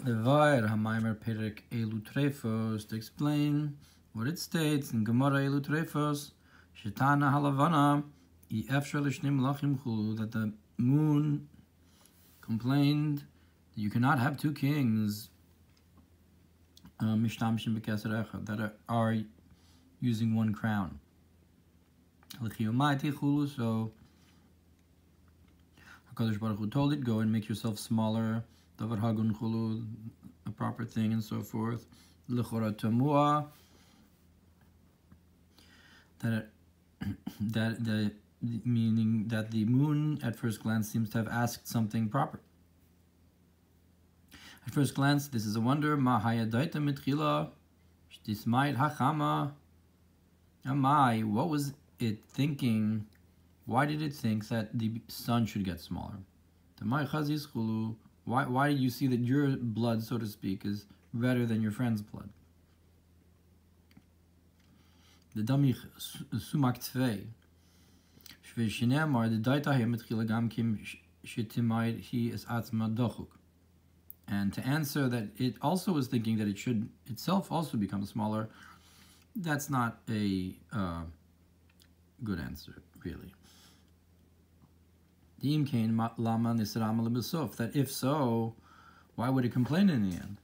Lebאer, המאמר פרק אילו טרפוס, to explain what it states in Gemara אילו טרפוס, שטענה הלבנה, אי אפשר לשני מלאכים חולו, that the moon complained that you cannot have two kings משתמשים בכסר אחד, that are using one crown. So HaKadosh Baruch Hu told it, go and make yourself smaller, davar hagun chulu, a proper thing, and so forth. L'chora tamua, meaning that the moon at first glance seems to have asked something proper. At first glance, this is a wonder. Ma hayadaita mitchila, shtismayit hachama. Amai, what was it thinking? Why did it think that the sun should get smaller? Why do you see that your blood, so to speak, is redder than your friend's blood? The damich sumak tvei. Shveshinemar the daita mitchila gam kim shitimayit he is atzma dochuk. And to answer that it also was thinking that it should itself also become smaller, that's not a good answer, really. That if so, why would it complain in the end?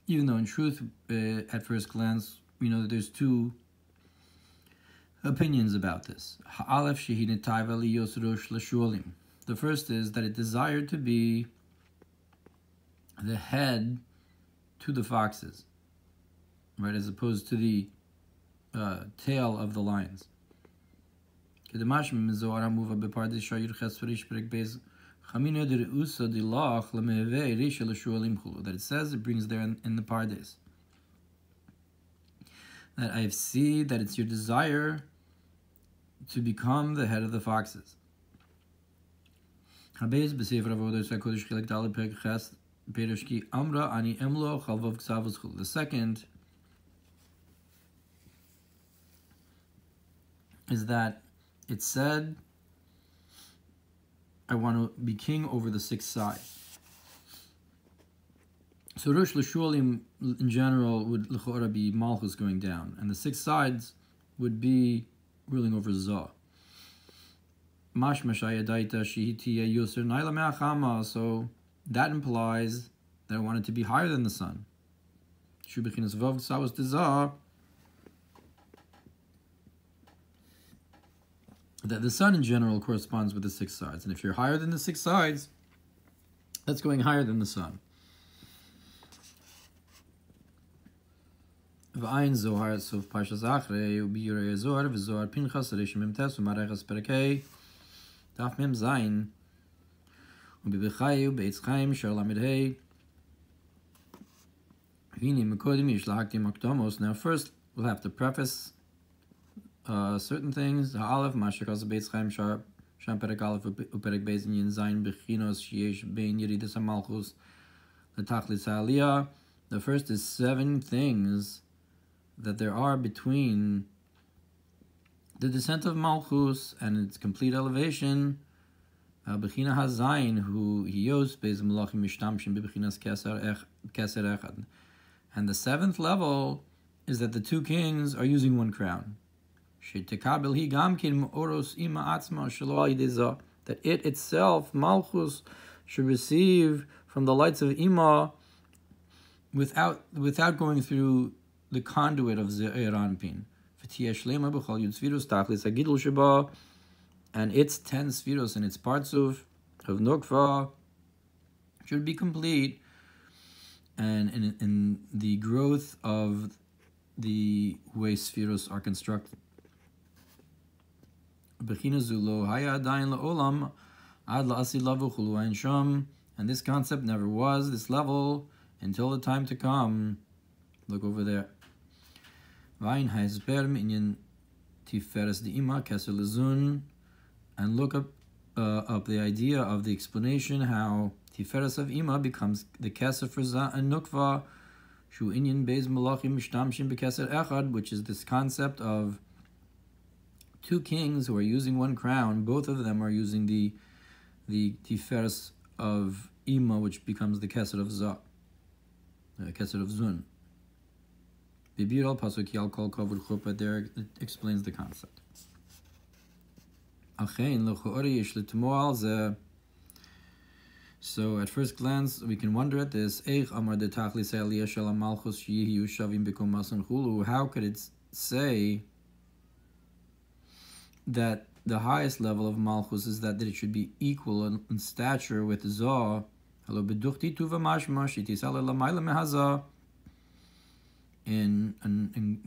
Even though in truth, at first glance, we know that there's two opinions about this. The first is that it desired to be the head to the foxes, right, as opposed to the tail of the lions. That it says, it brings there in the Pardes, that I see that it's your desire to become the head of the foxes. The second is that it said, I want to be king over the sixth side. So Rosh L'Shualim in general would l'chora be Malchus going down, and the six sides would be ruling over Zoh. So that implies that I want it to be higher than the sun. That the sun in general corresponds with the six sides, and if you're higher than the six sides, that's going higher than the sun. V'ayin Zohar Sof Parsha Zachrei U'biyurei Zohar V'Zohar Pinchas Reishim Memtes U'Marechas Perekei Daf Mem Zayin U'Bibechai U'Beitz Chaim Shar Lamed Hei V'Hini Mekodim Yish Lahaktim Akdomos. Now first we'll have to preface certain things. Ha'alef Masher Kaz Beitz Chaim Shar Sham Perek Aleph U'Perek Beis Yin Zayin Bechinos Sheyesh Bein Yeridas HaMalchus L'Tachlis HaAliyah. The first is 7 things that there are between the descent of Malchus and its complete elevation. Bechina Hazayin Hu Hiyos Beis Malachim Mishtamshim Bechinas Keser Echad. And the 7th level is that the two kings are using one crown. Shetekabel Hi Gamkin Oros Ima Atzma Shelo Yideza. That it itself, Malchus, should receive from the lights of Ima without going through the conduit of Ze'er Anpin. And its 10 spheros and its parts of Nukva should be complete, and in the growth of the way spheros are constructed. And this concept never was, this level, until the time to come. Look over there. And look up the idea of the explanation how Tiferes of Ima becomes the Keser for Za and Nukva, Shu Inyan Beis Malachim Mishtamshim Bekeser Echad, which is this concept of two kings who are using one crown, both of them are using the tiferes of Ima, which becomes the Kesed of Za, Kesed of Zun. The Biral Pasuk Yal Kol Kavod Chuppah there it explains the concept. So at first glance we can wonder at this. How could it say that the highest level of Malchus is that it should be equal in stature with Zah? In a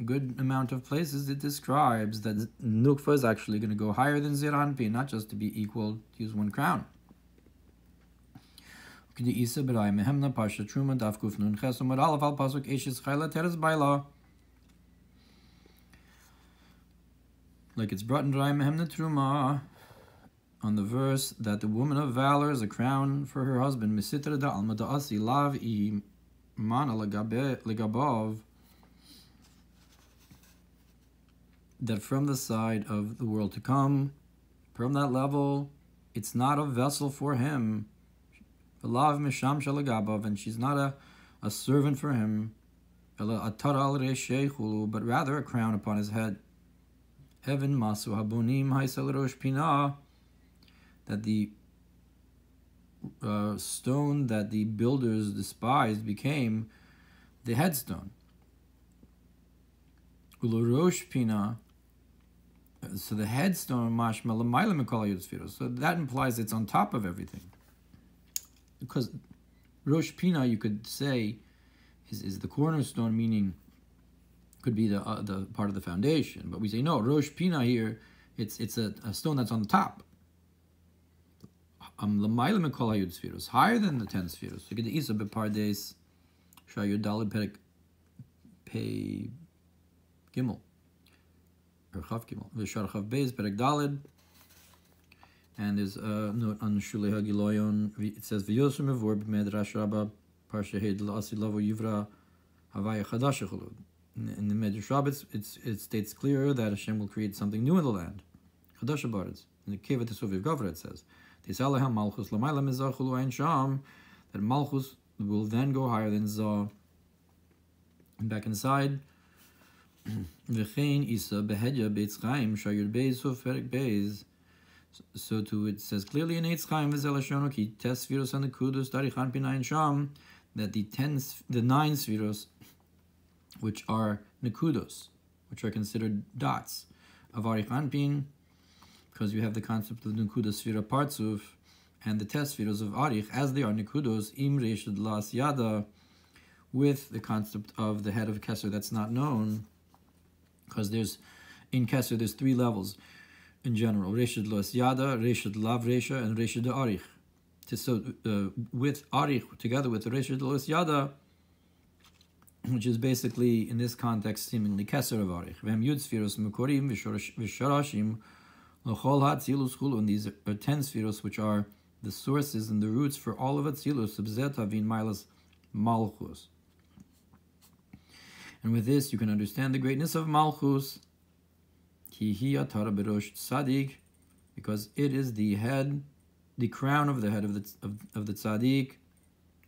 good amount of places it describes that Nukva is actually going to go higher than Ziranpi, not just to be equal, to use one crown. Like it's brought in Rai Mehemna Truma on the verse that the woman of valor is a crown for her husband. Misitra da alma da asi lav I mana legabav, that from the side of the world to come, from that level, it's not a vessel for him. Lav misham shalagabav, and she's not a servant for him. But rather a crown upon his head. Heaven masu habonim haisel rosh pina, that the stone that the builders despised became the headstone. Ulorosh pina. So the headstone mashma l'mayla mikol yud. So that implies it's on top of everything. Because Rosh Pina, you could say, is the cornerstone, meaning could be the part of the foundation. But we say no, Rosh Pina here, it's a stone that's on the top. L'mayla mikol hayud sfiros, higher than the 10 spheres. So get the isa bepardes shayud dalid perek pei gimel or chav gimel v'shar chav beis perek dalid. And there's a note on Shulei Hagiloyon. It says, "V'yosem evor b'medrash Rabbah parsha hed la'asi lavo yivra havaya chadash echolud." In the Medrash Rabbah, it states clear that Hashem will create something new in the land. Chadash abaretz. In the Kevat Esuviv Gavra it says, "Tisalehem malchus lamayla mizah chulu ein sham," that malchus will then go higher than Zah. And back inside, V'chein isa behedya beitz chaim shayur beis sof perek beis. So too it says clearly in Eitz Chaim v'Zelashonu ki tes sfiros and the kudos darichan pinayin sham, that the 9 sfiros, which are nekudos, which are considered dots of arichan pin, because you have the concept of nekudos sfira partzuf and the tes sfiros of arich as they are nekudos im reishad las yada, with the concept of the head of Keser that's not known, because in Keser there's 3 levels. In general, Reshad Los Yada, Reshad Lav Resha, and Reshad Arich. So, with Arich, together with Reshad Los Yada, which is basically, in this context, seemingly Keser of Arich. V'hem Yud Sfiros Mekorim V'Sharashim L'chol HaTzilus Chulu. And these are 10 Sfiros, which are the sources and the roots for all of Atzilus, Subzet Havin Milas Malchus. And with this, you can understand the greatness of Malchus, because it is the head, the crown of the head of the tzaddik.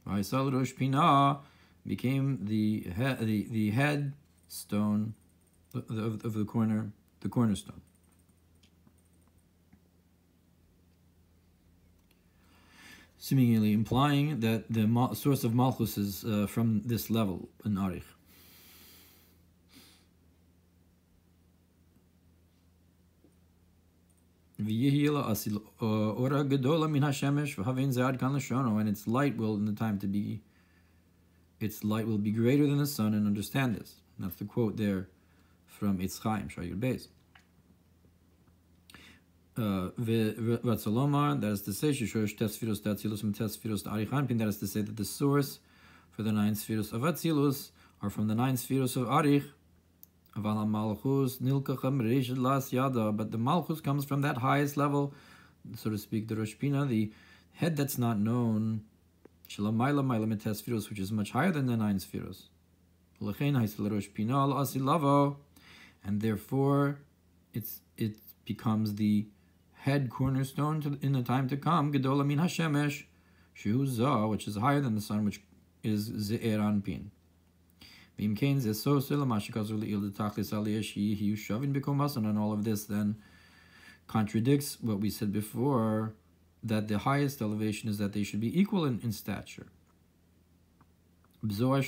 V'haisal rosh pina became the head stone of the cornerstone. Seemingly implying that the source of malchus is from this level in Arich. And its light will, in the time to be, its light will be greater than the sun, and understand this. And that's the quote there from Eitz Chaim Shayud Beis. That is to say, that is to say that the source for the 9 spheres of Atzilus are from the 9 spheres of Arich. But the Malchus comes from that highest level, so to speak, the Rosh Pina, the head that's not known, which is much higher than the 9 spheres. And therefore, it becomes the head cornerstone in the time to come, Gedola min hashemesh, Shu Zah, which is higher than the sun, which is Ze'er Anpin. And all of this then contradicts what we said before, that the highest elevation is that they should be equal in stature. And in Zohar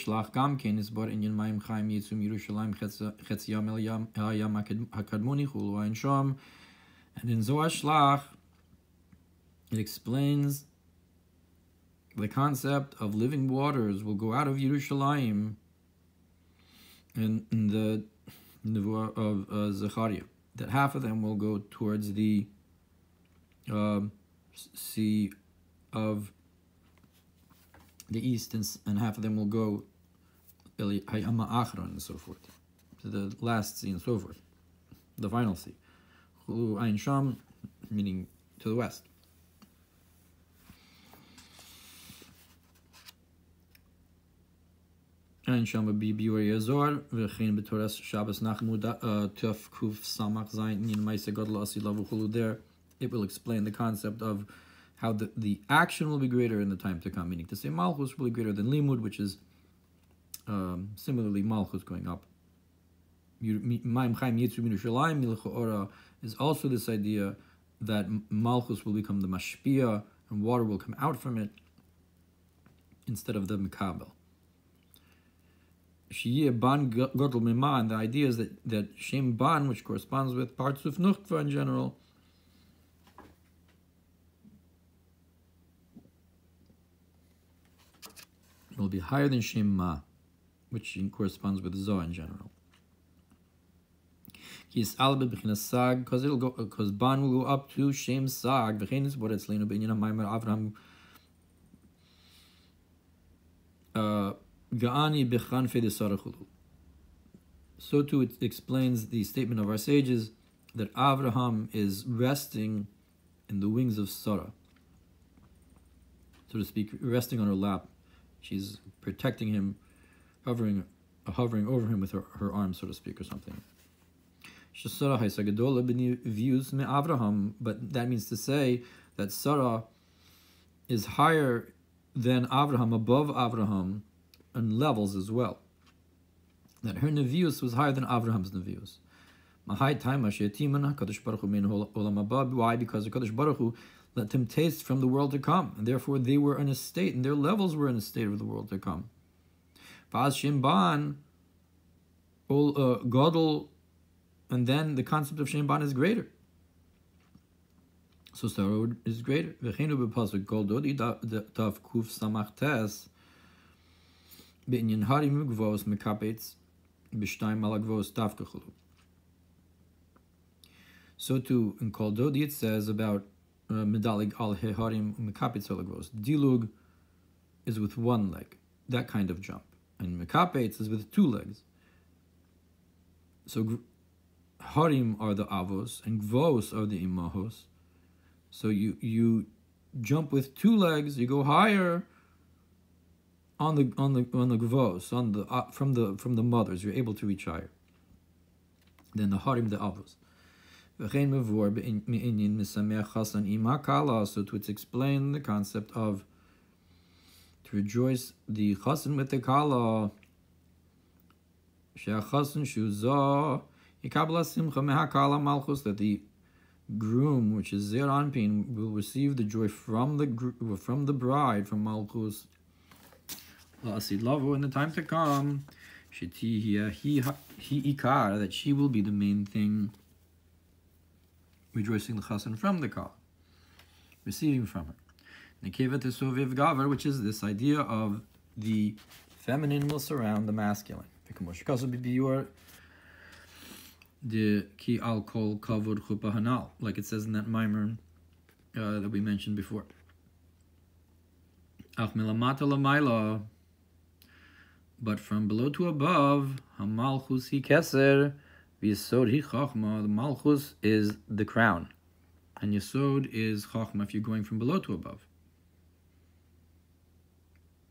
Shlach, it explains the concept of living waters will go out of Yerushalayim in the Nevuah of Zechariah, that half of them will go towards the sea of the east, and half of them will go and so forth, to the last sea and so forth, the final sea, Ain Sham, meaning to the west. Ain Sham would be Biur Yazor, V'chein b'Toras Shabbos Nachmud Tuf Kuf Samach Zayin Nin Ma'aseh Gadol Asi Lavu Chulu. There, it will explain the concept of how the action will be greater in the time to come, meaning to say Malchus will be greater than Limud, which is similarly Malchus going up. Ma'im Chaim Yitzu Min Yerushalayim Milcha Ora is also this idea that Malchus will become the Mashpia and water will come out from it instead of the Mekabel. Shiyeh Ban Godel Mima, and the idea is that Shem Ban, which corresponds with parts of Nuchtva in general, will be higher than Shem Ma, which corresponds with Zoh in general. Because Ban will go up to Shem Sag. Is what it's leaning opinion of Maimer Avraham Ga'ani Bechan Fedesarachulu. So too it explains the statement of our sages that Avraham is resting in the wings of Sarah, so to speak, resting on her lap. She's protecting him, hovering over him with her arm, so to speak, or something. But that means to say that Sarah is higher than Avraham, above Avraham, on levels as well. That her Nevius was higher than Avraham's Nevius. Why? Because the Kadosh Baruch Hu let them taste from the world to come, and therefore they were in a state, and their levels were in a state of the world to come. Godel, and then the concept of Shemban is greater. So Sarah is greater. So too in Kol Dodi it says about Medalig al Heharim Mekapetz Olagvos. Dilug is with one leg, that kind of jump, and Mekapetz is with two legs. So Harim are the Avos and Gvos are the Imahos. So you jump with two legs, you go higher on the Gvos, on the from the mothers, you're able to reach higher than the Harim, the Avos. So to explain the concept of to rejoice the Chassan with the Kala, that the groom, which is Zer Anpin, will receive the joy from the bride, from Malchus, La'asid Lavu, in the time to come, that she will be the main thing, rejoicing the Chassan from the Kala, receiving from her. Nekeva Tesoviv Gavar, which is this idea of the feminine will surround the masculine. The ki al kol kavod chupa hanal, like it says in that maamar that we mentioned before. Ach milamata lamayla, but from below to above, hamalchus hi keser, v'yesod hi chachma. The malchus is the crown, and yesod is chachma. If you're going from below to above.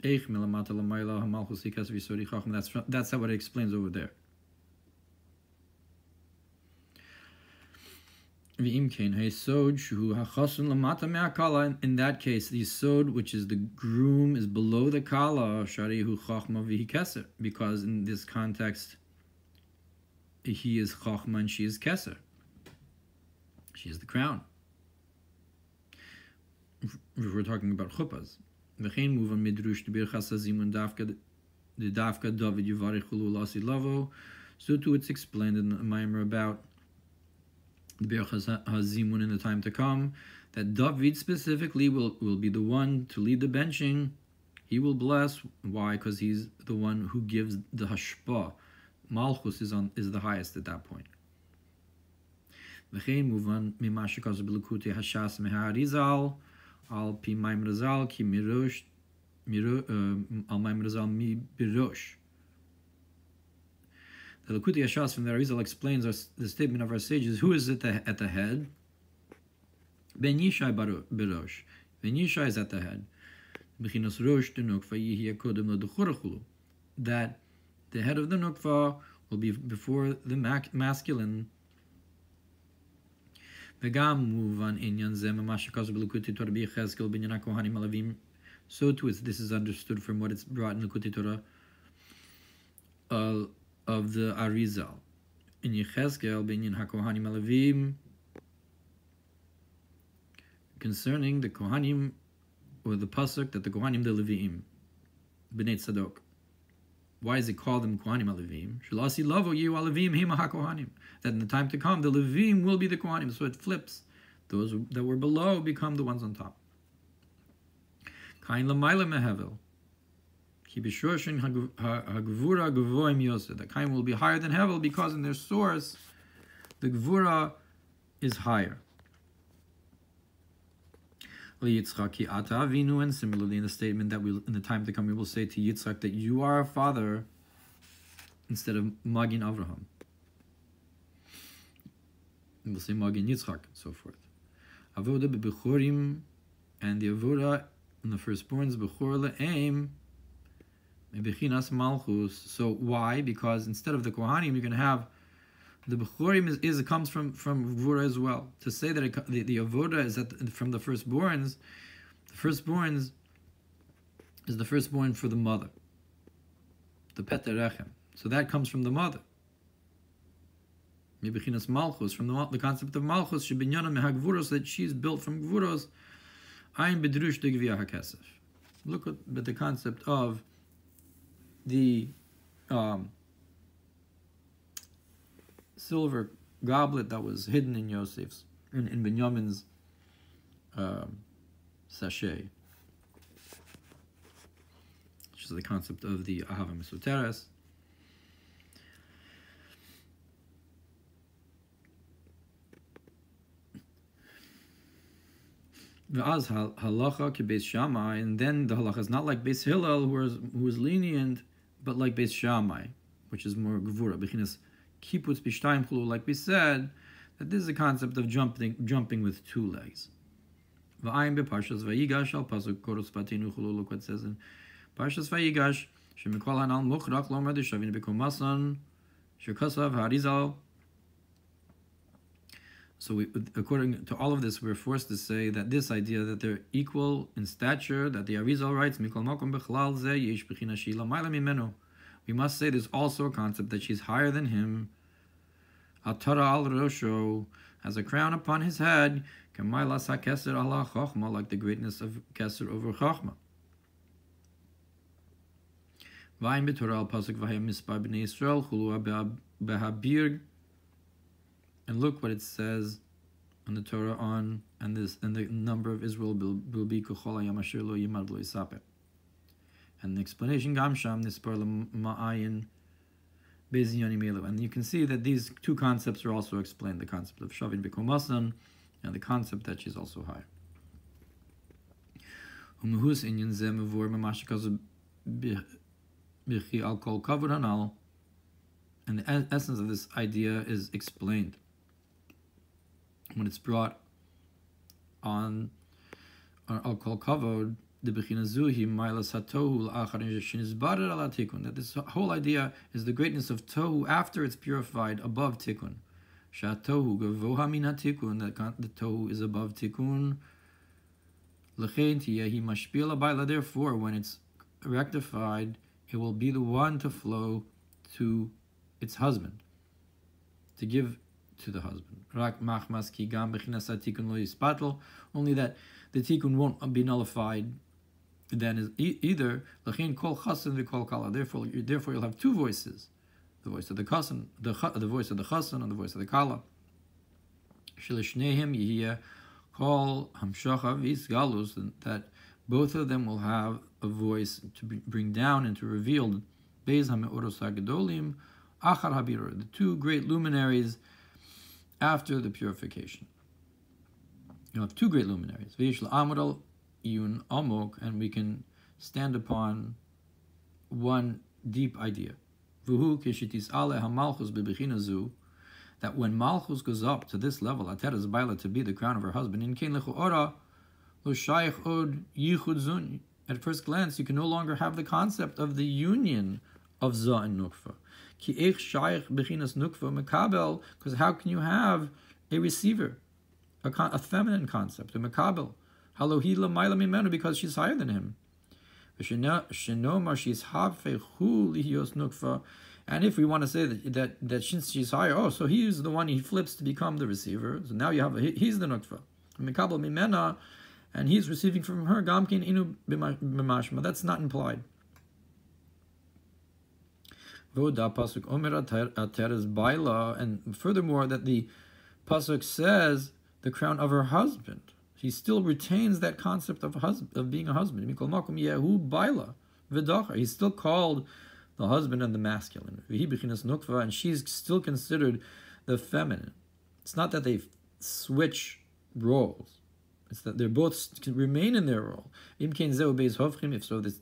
Eich milamata lamayla, hamalchus hi keser, v'yesod hi chachma. That's how it explains over there. In that case, the yesod, which is the groom, is below the kala, because in this context, he is chachma and she is keser. She is the crown. If we're talking about chuppahs. So too it's explained in the Maamar about the Berachas HaZimun in the time to come, that David specifically will be the one to lead the benching. He will bless. Why? Because he's the one who gives the hashpah. Malchus is the highest at that point. V'chein muvan mima shekaz b'lukutei hashas meharizal al pi Maamar Razal ki mirosh al Maamar Razal mi birosh. The Likutei Hashas from the Arizal explains the statement of our sages. Who is it at the head? Ben Yishai Birosh. Ben Yishai is at the head. That the head of the Nukva will be before the masculine. So too, this is understood from what it's brought in the Likutei Torah of the Arizal. In Yechezkel, Binyan HaKohanim Alavim, concerning the Kohanim, or the Pasuk, that the Kohanim, the Leviim, B'nai Tzadok. Why is it called them Kohanim Alavim? Shalasi Lavo Yehu Alavim Hima HaKohanim. That in the time to come, the Levim will be the Kohanim. So it flips. Those that were below become the ones on top. Kain Lamayla Mehevel. The Kain will be higher than Hevel because in their source, the Gvura is higher. And similarly in the statement that in the time to come we will say to Yitzchak that you are our father instead of Magin Avraham. And we'll say Magin Yitzchak and so forth. Avoda bebechorim, and the avoda in the firstborns, bechor le'aim, Bechinas Malchus. So why? Because instead of the Kohanim, you're going to have the Bechorim it comes from Gvura as well. To say that the Avoda is from the firstborns is the firstborn for the mother, the Peterechem. So that comes from the mother. Bechinas Malchus, from the concept of Malchus, Shebinyana Mehagvuros, that she's built from Gvuros. Ayin Bedrush de Gvia HaKesef. Look at the concept of the silver goblet that was hidden in Yosef's, in Binyamin's sachet, which is the concept of the Ahava Mesoteres. V'az halacha ki Beis Shammai, and then the halacha is not like Beis Hillel, who is lenient, but like Beis Shammai, which is more gevura. Bechinas kiputz b'shtayim chulu, like we said, that this is a concept of jumping with two legs. V'ayim beParshas Vayigash al pasuk koros patinu chulu. Look what it says in Parshas Vayigash. Shemikol hanal muchrach lomer deshavin bekomasan shekasav harizal. So according to all of this, we're forced to say that this idea that they're equal in stature, that the Arizal writes, Mikol Makom Bechlal Zeh Yesh Bechina Shila Mayla Mimenu. We must say there's also a concept that she's higher than him. Atara al Rosho has a crown upon his head, Kamayla Sakeser Allah Chochma, like the greatness of Keser over Chochma. Vayim B'Torah al Pasuk Vayim Mispar B'nei Yisrael Chulu Behabir. And look what it says on the Torah and the number of Israel will be Kuchol Yamashir Lo Yimad Lo Yisapeh. And the explanation Gamsham Nispar Ma'ayin Beziyanim Elu. And you can see that these two concepts are also explained: the concept of Shavin B'Komasan and the concept that she's also higher. Umehus Inyan Zeh Mevor Mamashikaz B'Chi Al Kol Kavod Hanal. And the essence of this idea is explained when it's brought on Al Kol Kavod, the Bechina Zuhi Mailas HaTohu L'Acharin Shinizbarer Ala Tikkun, that this whole idea is the greatness of Tohu after it's purified above Tikkun. Shatohu gavoha min hatikun, that the tohu is above tikun. L'chein tiyehi mashpila baila, therefore, when it's rectified, it will be the one to flow to its husband, to give to the husband. Rak machmas ki gam bechinas hatikun lo yispatel, only that the tikun won't be nullified then is either l'chein kol chasen v'kol kala. Therefore you'll have two voices, the voice of the chasen, the voice of the chasen, and the voice of the kala. Shelishnehem yihiyeh kol hamshacha v'isgalus, that both of them will have a voice to bring down and to reveal beis hameoros hagedolim achar habirur, the two great luminaries after the purification. You have two great luminaries. V'yesh la'amud yun amok, and we can stand upon one deep idea. V'hu kishitis ale hamalchus bebechina zu, that when malchus goes up to this level, ateres baila, to be the crown of her husband, in kein lechu ora lo shayich od yichud zun. At first glance, you can no longer have the concept of the union of za and nukva. Ki eich shayich bechinas nukva mekabel, because how can you have a receiver, a feminine concept, a mekabel? Halohi lamayla mimenu, because she's higher than him. Shenomar she's hafechu lihios nukva. And if we want to say that since she's higher, oh, so he's the one he flips to become the receiver. So now you have he's the nukva. Mikabel mimena, and he's receiving from her gamkin inu b'mashma. That's not implied. Voda pasuk omer ateres baila, and furthermore that the pasuk says the crown of her husband. He still retains that concept of being a husband. Mikol makom yehu baila v'dacha. He's still called the husband and the masculine. V'hi b'chinas nukva, and she's still considered the feminine. It's not that they switch roles. It's that they're both remain in their role. If so,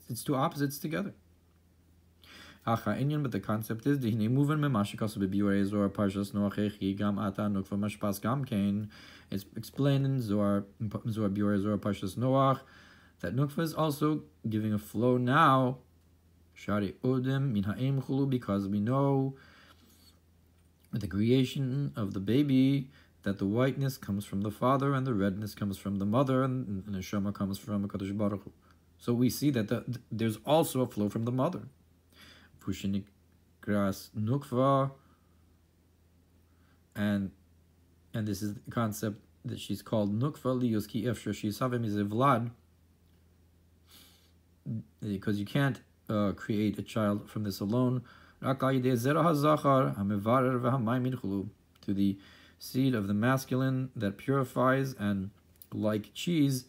it's two opposites together. But the concept is it's explained in Zohar Biur Zohar Parshas Noach that Nukva is also giving a flow now, because we know with the creation of the baby that the whiteness comes from the father and the redness comes from the mother, and the neshama comes from HaKadosh Baruch Hu. So we see that there's also a flow from the mother. Pushinik gras nukva, and this is the concept that she's called nukva lios ki efshar shisavim is a vlad, because you can't create a child from this alone. To the seed of the masculine that purifies and, like cheese,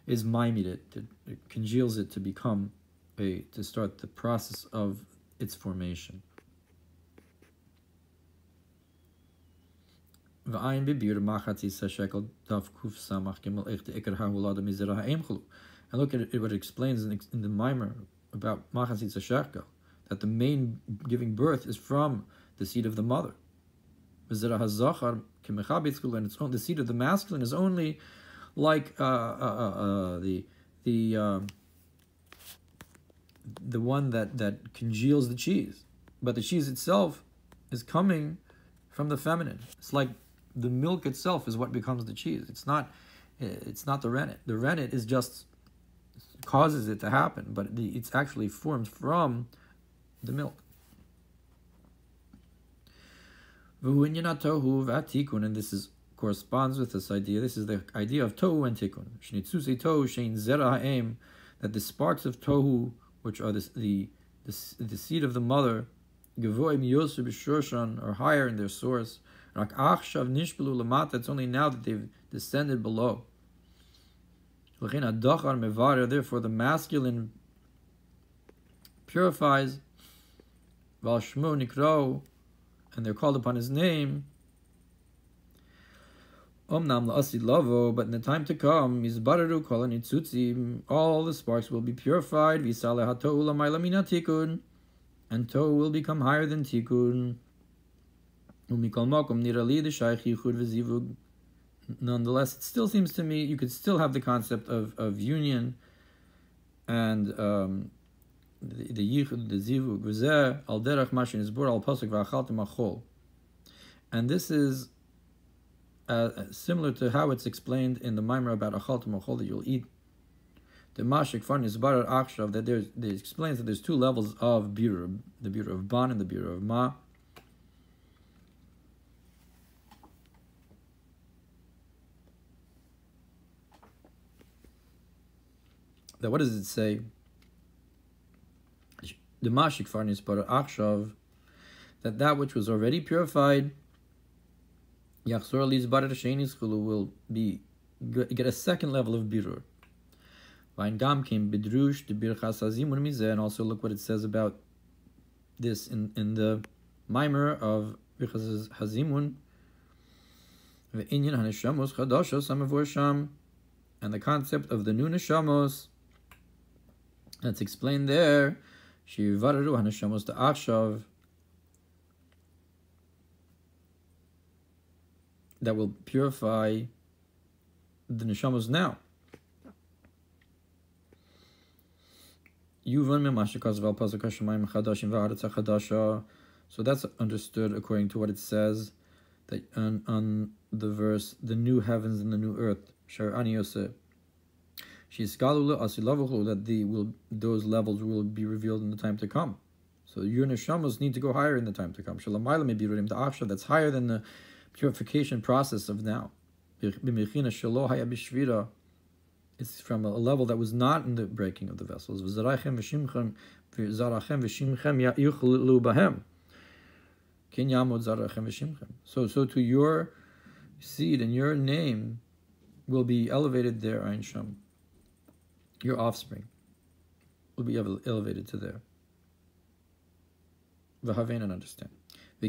is maimid, it congeals it to become to start the process of its formation. And look at it, what it explains in the Mamar about machatzis shekel, that the main giving birth is from the seed of the mother. And its own, the seed of the masculine is only like the one that congeals the cheese, but the cheese itself is coming from the feminine. It's like the milk itself is what becomes the cheese. It's not the rennet. The rennet is just causes it to happen, but it's actually formed from the milk. And this corresponds with this idea. This is the idea of tohu and tikkun. That the sparks of tohu, which are the seed of the mother, are higher in their source. It's only now that they've descended below. Therefore, the masculine purifies, and they're called upon his name. But in the time to come, all the sparks will be purified, and tohu will become higher than tikkun. Nonetheless, it still seems to me you could still have the concept of union and the Yihud, the Zivug, al derech mashin is bur al pasuk v'achaltem achol. And this is similar to how it's explained in the Maamar about Achaltam Achol that you'll eat. The Mashik Farnis Barar Akshav, that it explains that there's two levels of birur, the birur of ban and the birur of ma. That what does it say? The Mashik Farnis Barar Akshav, that which was already purified, Yachzor Liz Barar Shenis Chulu, will get a second level of birur. And also look what it says about this in the Maamar of Birchas Hazimun, and the concept of the new neshamos that's explained there. That will purify the neshamos now. So that's understood according to what it says, that on the verse, the new heavens and the new earth, that those levels will be revealed in the time to come. So your neshamos need to go higher in the time to come. That's higher than the purification process of now. It's from a level that was not in the breaking of the vessels. So to your seed and your name will be elevated there, Ein Sham. Your offspring will be elevated to there. V'havein, and understand. So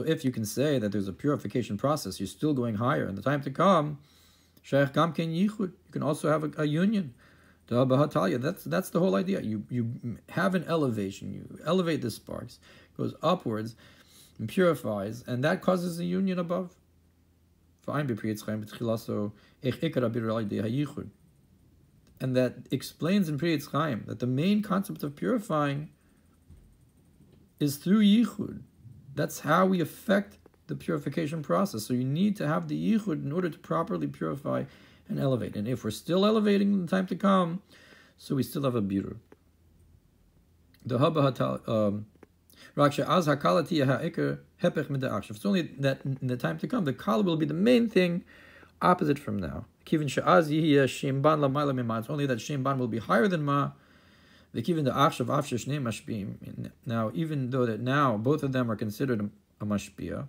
if you can say that there's a purification process, you're still going higher in the time to come. You can also have a union. That's the whole idea. You have an elevation. You elevate the sparks, goes upwards, and purifies, and that causes a union above. And that explains in Pri Etz Chaim that the main concept of purifying is through Yihud. That's how we affect the purification process. So you need to have the Yihud in order to properly purify and elevate. And if we're still elevating in the time to come, so we still have a birur. It's only that in the time to come, the kala will be the main thing opposite from now. It's only that Shemban will be higher than ma. Now, even though that now both of them are considered a mashpia,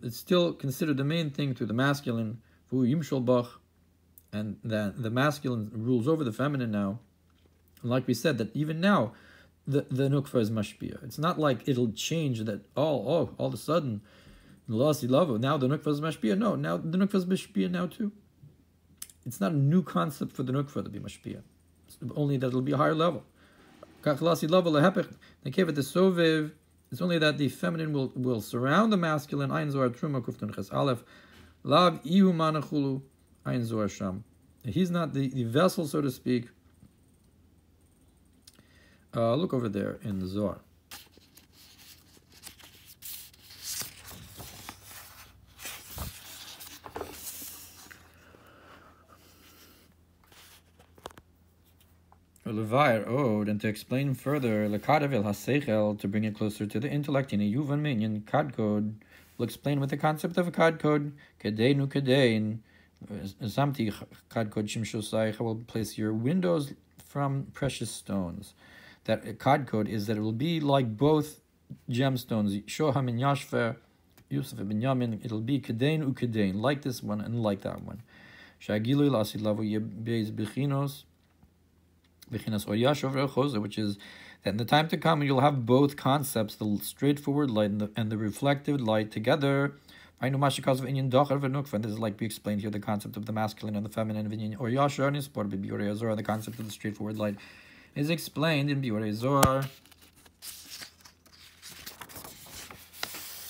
it's still considered the main thing to the masculine, and that the masculine rules over the feminine now. And like we said, that even now, the nukva is mashpia. It's not like it'll change that all of a sudden, now the nukva is mashpia. No, now the nukva is mashpia now too. It's not a new concept for the nukva to be mashpia. It's only that it'll be a higher level. It's only that the feminine will surround the masculine. Ein Zohar Truma Kuftun Ches Aleph. Lav Ihu Manachulu Ein Zohar Sham. He's not the vessel, so to speak. Look over there in the Zohar. Lebאer, and to explain further, lekadavel haseichel, to bring it closer to the intellect, in a yuvan minyan kadkod, will explain with the concept of a kadkod, kadeinu kadein, zamti kadkod shimshosai, will place your windows from precious stones. That kadkod is that it will be like both gemstones, shoham and yashver, Yusuf and Binyamin, it'll be kadein ukadein, like this one and like that one. Shagilu lasid lavu yebeis bechinos, which is that in the time to come you'll have both concepts, the straightforward light and the reflective light together. And this is like we explained here, the concept of the masculine and the feminine, or Yashar the concept of the straightforward light is explained in Biurei Zohar.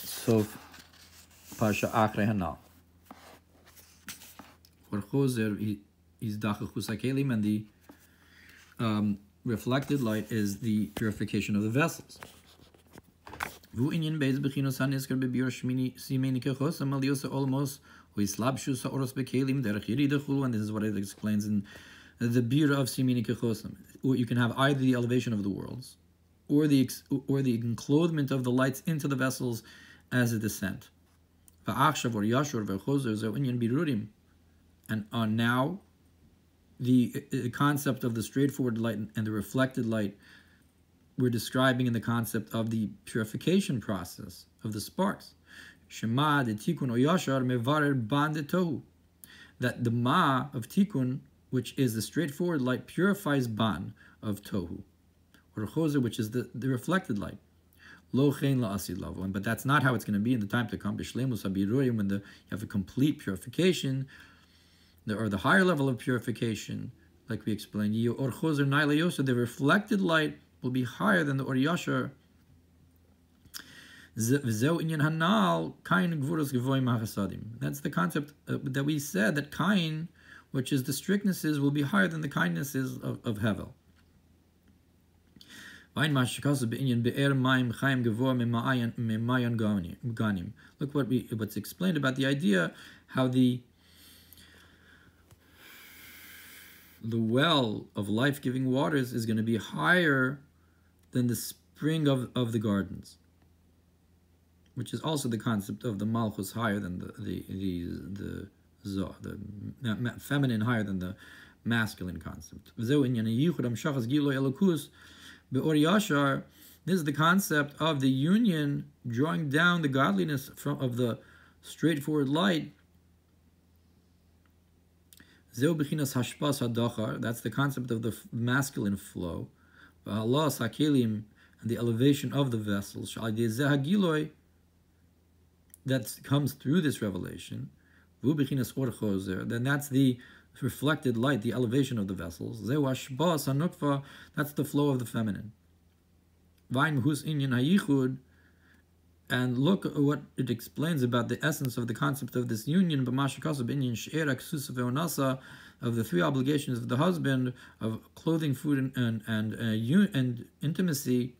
So Parsha Achrei Hanal. And the reflected light is the purification of the vessels. והוא עניין באיזה בחינוס הנזכר בביור סימני כחוסם על יוסה אולמוס הוא יסלבשוס האורוס בכלים דרך ירידה חולו, and this is what it explains in the biur of simini kechosam. You can have either the elevation of the worlds or the enclothement of the lights into the vessels as a descent. And now the concept of the straightforward light and the reflected light we're describing in the concept of the purification process of the sparks. Shema de tikun o yashar mevarer ban de tohu. That the ma of tikkun, which is the straightforward light, purifies ban of tohu, or choser, which is the reflected light. Lo chen la'asid lavo, but that's not how it's going to be in the time to come. B'shleimus habirurim, when you have a complete purification, or the higher level of purification, like we explained, or choser naila yosa, the reflected light will be higher than the or yashar. That's the concept that we said, that Kain, which is the strictnesses, will be higher than the kindnesses of Hevel. Look what's explained about the idea, how the well of life-giving waters is going to be higher than the spring of the gardens, which is also the concept of the malchus higher than the feminine higher than the masculine concept. This is the concept of the union, drawing down the godliness of the straightforward light. That's the concept of the masculine flow. And the elevation of the vessels. That comes through this revelation. Then that's the reflected light, the elevation of the vessels. That's the flow of the feminine. And look at what it explains about the essence of the concept of this union, of the three obligations of the husband, of clothing, food, and intimacy.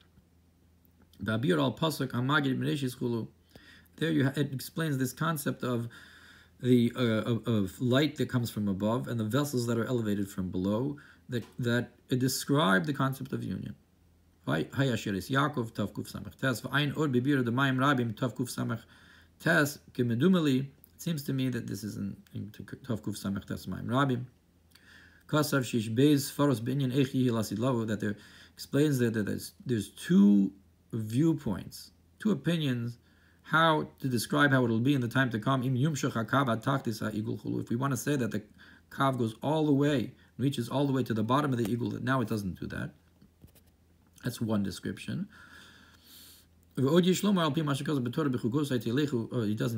There it explains this concept of the of light that comes from above and the vessels that are elevated from below, that describe the concept of union. It seems to me that this is in Tavkuf Samech Tes Mayim Rabim. That there explains that there's two viewpoints, two opinions, how to describe how it will be in the time to come. If we want to say that the kav goes all the way, reaches all the way to the bottom of the eagle, that now it doesn't do that. That's one description. He doesn't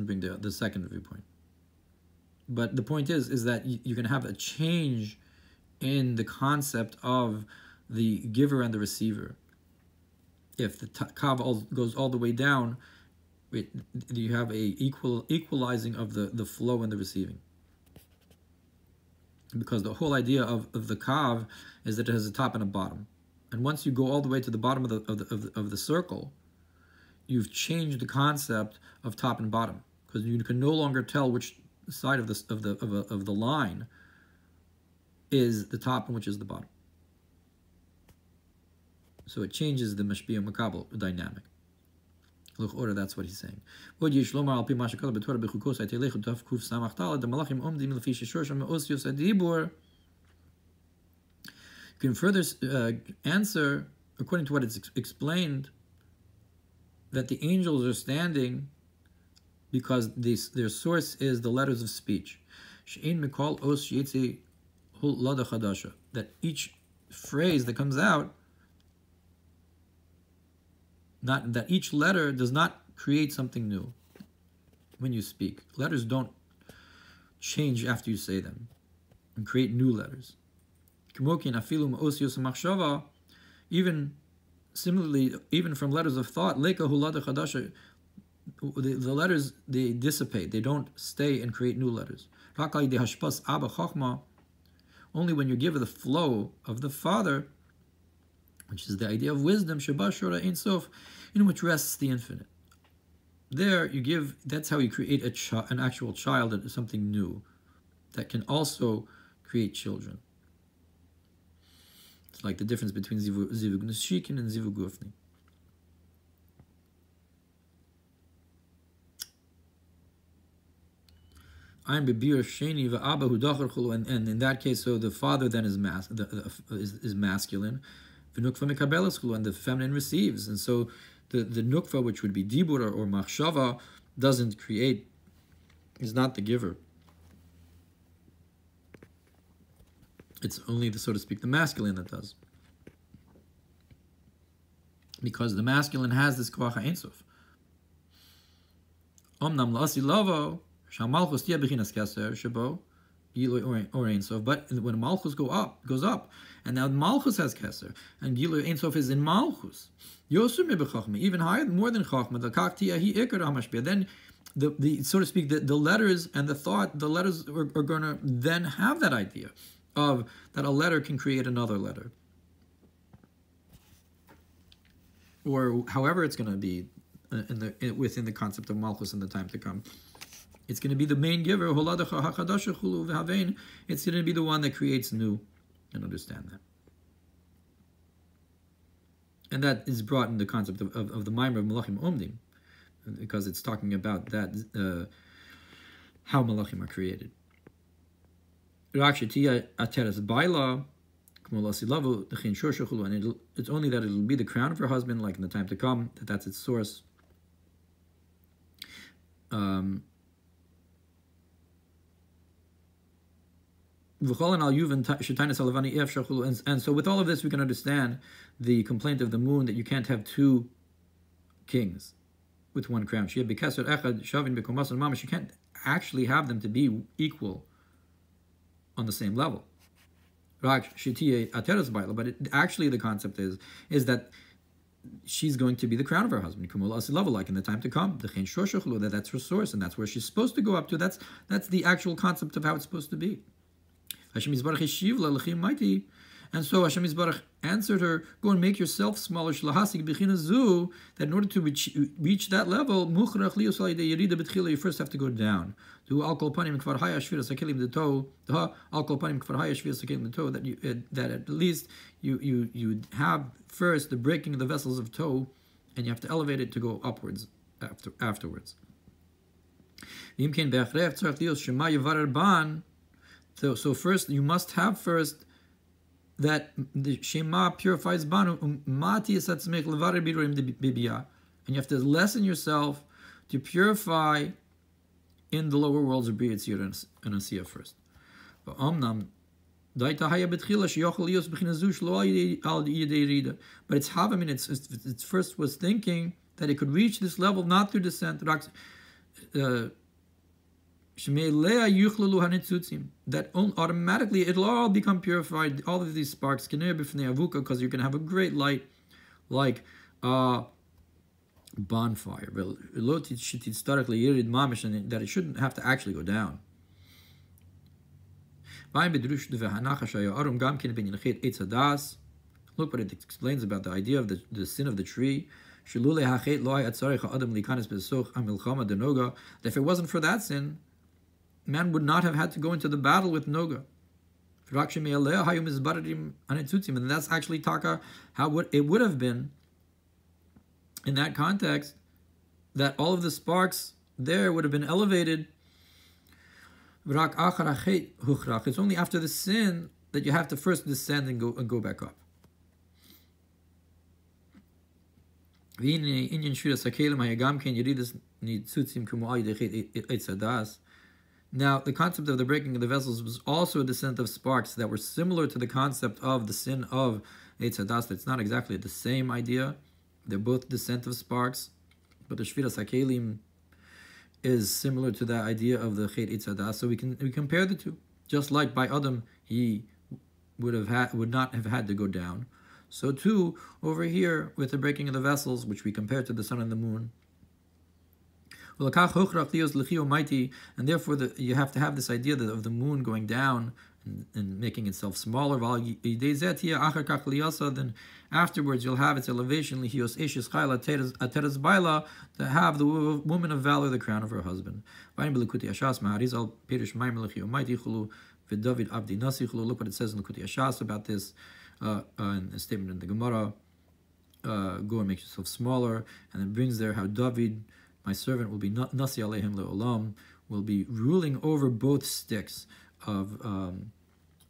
bring the second viewpoint. But the point is that you can have a change in the concept of the giver and the receiver. If the kav goes all the way down, you have a equalizing of the flow and the receiving. Because the whole idea of the kav is that it has a top and a bottom. And once you go all the way to the bottom of the circle, you've changed the concept of top and bottom, because you can no longer tell which side of the line is the top and which is the bottom. So it changes the mashpia makabel dynamic. Look, order, that's what he's saying. You can further answer, according to what it's explained, that the angels are standing because their source is the letters of speech. That each phrase that comes out, that each letter does not create something new when you speak. Letters don't change after you say them and create new letters. Even similarly, even from letters of thought, the letters, they dissipate, they don't stay and create new letters. Only when you give the flow of the Father, which is the idea of wisdom, Shabashora Ein Sof, in which rests the infinite. There, that's how you create an actual child, something new, that can also create children. It's like the difference between Zivug Neshikin and Zivug Gufni. And in that case, so the father then is masculine, and the feminine receives. And so the nukva, which would be dibur or machshava, doesn't create, is not the giver. It's only, so to speak, the masculine that does. Because the masculine has this koach ein sof. Omnam la'asi lavo, shamalchus tia bechinas keser shabo, Gilu or Ein Sof, but when Malchus goes up, and now Malchus has Keser, and Gilu Ein Sof is in Malchus. Yosur me b'chachma, even higher, more than Chachma. The kaktia hi ikar hamashpia. Then, the so to speak, the letters and the thought, the letters are going to then have that idea of that a letter can create another letter, or however it's going to be within the concept of Malchus in the time to come. It's going to be the main giver. It's going to be the one that creates new. And understand that. And that is brought in the concept of the Maamar of Malachim Omdim, because it's talking about that how Malachim are created. And it's only that it'll be the crown of her husband, like in the time to come, that's its source. And so with all of this, we can understand the complaint of the moon that you can't have two kings with one crown. You can't actually have them to be equal on the same level. But actually the concept is that she's going to be the crown of her husband, like in the time to come. That's her source, and that's where she's supposed to go up to. That's the actual concept of how it's supposed to be. And so Hashem Yisbarach answered her, go and make yourself smaller, that in order to reach that level, you first have to go down. That at least you have first the breaking of the vessels of tow, and you have to elevate it to go upwards afterwards. So first, you must have first that the Shema purifies Banu, and you have to lessen yourself to purify in the lower worlds of Bria, Tzir, and Asiya first. But it's Havim, it's first was thinking that it could reach this level not through descent, that automatically it'll all become purified, all of these sparks, because you're going to have a great light like a bonfire, that it shouldn't have to actually go down. Look what it explains about the idea of the sin of the tree. That if it wasn't for that sin, man would not have had to go into the battle with Noga. And that's actually Taka, how it would have been in that context, that all of the sparks there would have been elevated. It's only after the sin that you have to first descend and go back up. Now, the concept of the breaking of the vessels was also a descent of sparks that were similar to the concept of the sin of Eitz Hadas. It's not exactly the same idea. They're both descent of sparks, but the Shviras HaKelim is similar to that idea of the Chet Eitz Hadas. So we compare the two. Just like by Adam, he would not have had to go down. So too, over here, with the breaking of the vessels, which we compare to the sun and the moon, and therefore you have to have this idea of the moon going down and making itself smaller. Then afterwards you'll have its elevation, to have the woman of valor the crown of her husband. Look what it says in Likutei Ashas about this, in a statement in the Gemara. Go and make yourself smaller, and it brings there how David, my servant, will be Nasi Aleihim Le'olam, will be ruling over both sticks of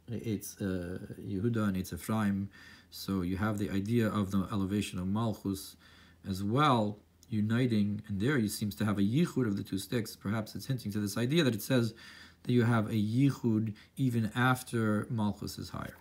it's Yehuda and it's Ephraim. So you have the idea of the elevation of Malchus as well, uniting, and there he seems to have a Yihud of the two sticks. Perhaps it's hinting to this idea that it says that you have a Yihud even after Malchus is higher.